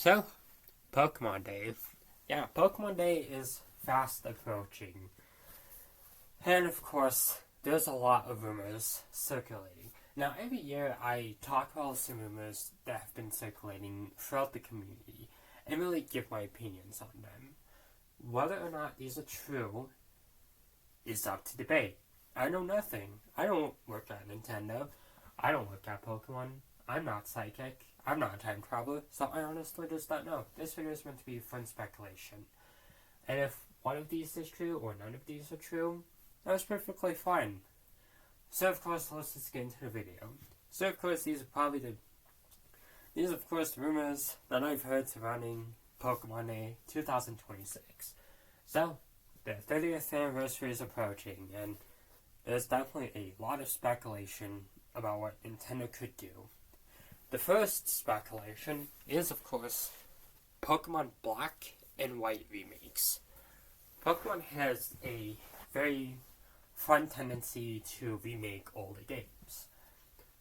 So, Pokemon Day. Yeah, Pokemon Day is fast approaching. And of course, there's a lot of rumors circulating. Now, every year I talk about some rumors that have been circulating throughout the community and really give my opinions on them. Whether or not these are true is up to debate. I know nothing. I don't work at Nintendo. I don't work at Pokemon. I'm not psychic. I'm not a time traveler, so I honestly just don't know. This video is meant to be fun speculation. And if one of these is true or none of these are true, that's perfectly fine. So of course, let's just get into the video. So of course, these are of course the rumors that I've heard surrounding Pokemon Day 2026. So, the 30th anniversary is approaching, and there's definitely a lot of speculation about what Nintendo could do. The first speculation is, of course, Pokemon Black and White remakes. Pokemon has a very fun tendency to remake older games.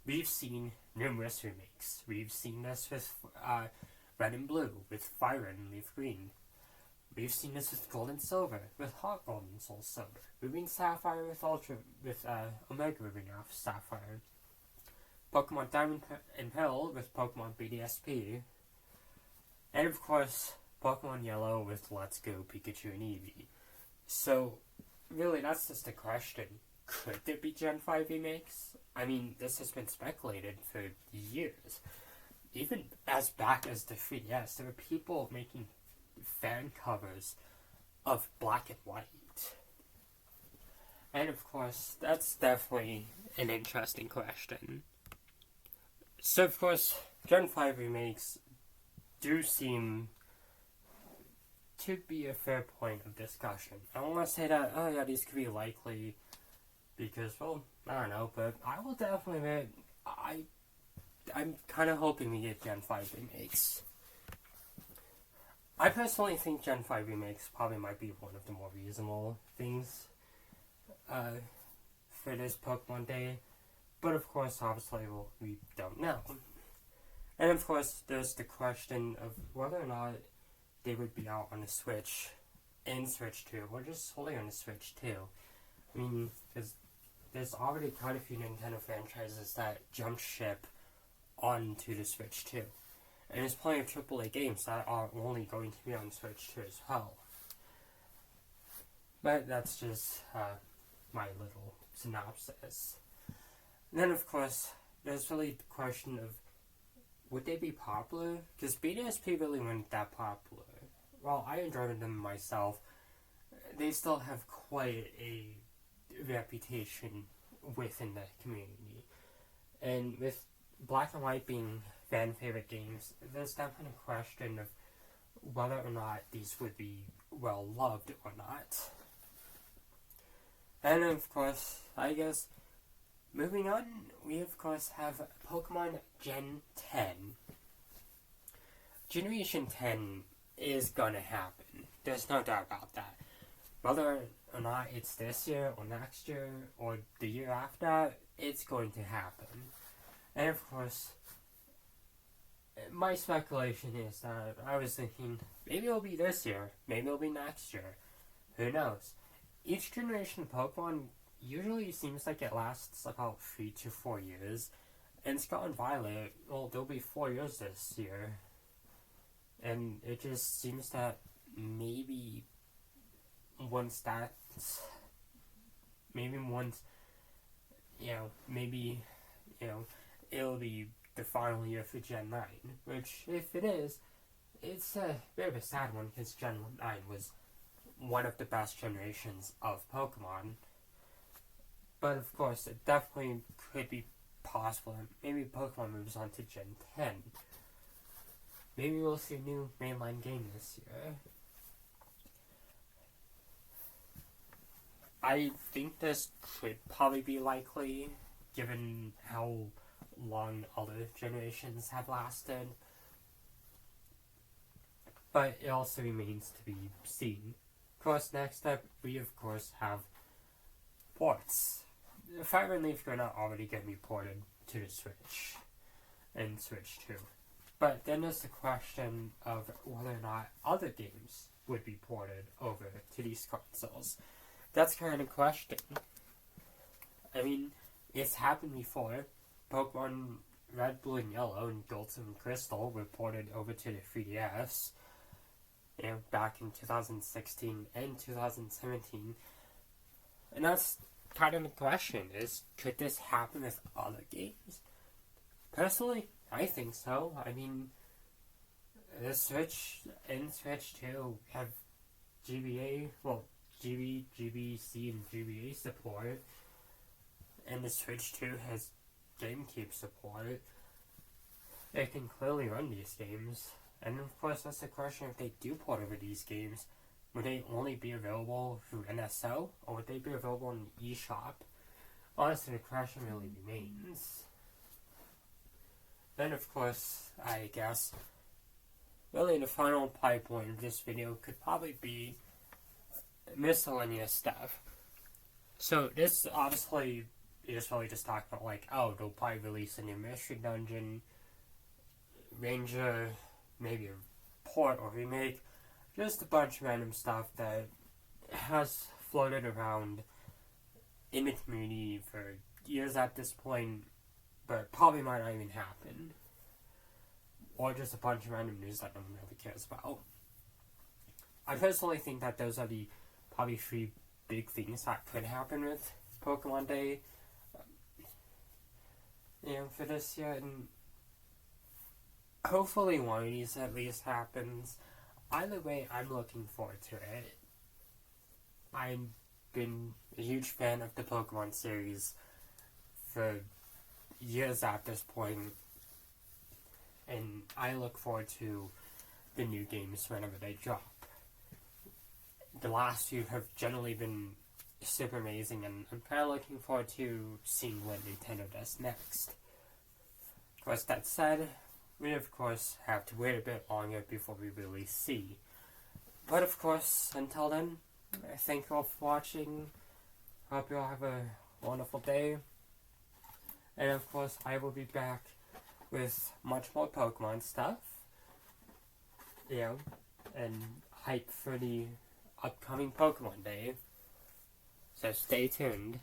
We've seen numerous remakes. We've seen this with Red and Blue, with Fire and Leaf Green. We've seen this with Gold and Silver, with Heart Gold and Soul Silver. Ruby Sapphire with Omega Ruby now Sapphire. Pokemon Diamond and Pearl with Pokemon BDSP. And of course, Pokemon Yellow with Let's Go Pikachu and Eevee. So, really, that's just a question. Could there be Gen 5 remakes? I mean, this has been speculated for years. Even as back as the 3DS, there were people making fan covers of Black and White. And of course, that's definitely an interesting question. So of course, Gen 5 remakes do seem to be a fair point of discussion. I don't want to say that, oh yeah, these could be likely, because, well, I don't know, but I will definitely admit, I'm kind of hoping we get Gen 5 remakes. I personally think Gen 5 remakes probably might be one of the more reasonable things for this Pokemon Day. But of course, obviously, we don't know. And of course, there's the question of whether or not they would be out on the Switch and Switch 2, or just solely on the Switch 2. I mean, because there's already quite a few Nintendo franchises that jumped ship onto the Switch 2. And there's plenty of AAA games that are only going to be on Switch 2 as well. But that's just my little synopsis. And then, of course, there's really the question of, would they be popular? Because BDSP really weren't that popular. While I enjoyed them myself, they still have quite a reputation within the community. And with Black and White being fan favorite games, there's definitely a question of whether or not these would be well loved or not. And of course, I guess, moving on, we of course have Pokemon Gen 10. Generation 10 is gonna happen. There's no doubt about that. Whether or not it's this year or next year or the year after, it's going to happen. And of course, my speculation is that I was thinking, maybe it'll be this year, maybe it'll be next year. Who knows? Each generation of Pokemon usually seems like it lasts about 3 to 4 years. And Scarlet and Violet, well, there'll be 4 years this year. And it just seems that maybe once, it'll be the final year for Gen 9. Which, if it is, it's a bit of a sad one, because Gen 9 was one of the best generations of Pokemon. But of course, it definitely could be possible that maybe Pokemon moves on to Gen 10. Maybe we'll see a new mainline game this year. I think this could probably be likely, given how long other generations have lasted. But it also remains to be seen. Of course, next up, we of course have ports. Fire and Leaf Green are already going to be ported to the Switch and Switch 2. But then there's the question of whether or not other games would be ported over to these consoles. That's kind of question. I mean, it's happened before. Pokemon Red, Blue, and Yellow and Gold, and Crystal were ported over to the 3DS, back in 2016 and 2017. And that's kind of the question, is could this happen with other games? Personally, I think so. I mean, the Switch and Switch 2 have GBA, GBC and GBA support, and the Switch 2 has GameCube support. They can clearly run these games. And of course, that's the question, if they do port over these games, would they only be available through NSO, or would they be available in the eShop? Honestly, the question really remains. Then, of course, I guess, really the final pipeline of this video could probably be miscellaneous stuff. So, this obviously is really just talking about, like, oh, they'll probably release a new Mystery Dungeon, Ranger, maybe a port or remake, just a bunch of random stuff that has floated around in the community for years at this point, but probably might not even happen. Or just a bunch of random news that no one really cares about. I personally think that those are the probably 3 big things that could happen with Pokemon Day, for this year, and hopefully one of these at least happens. Either way, I'm looking forward to it. I've been a huge fan of the Pokemon series for years at this point, and I look forward to the new games whenever they drop. The last few have generally been super amazing, and I'm kind of looking forward to seeing what Nintendo does next. Of course, that said, we of course have to wait a bit longer before we really see. But of course, until then, thank you all for watching. Hope you all have a wonderful day. And of course, I will be back with much more Pokemon stuff. And hype for the upcoming Pokemon Day. So stay tuned.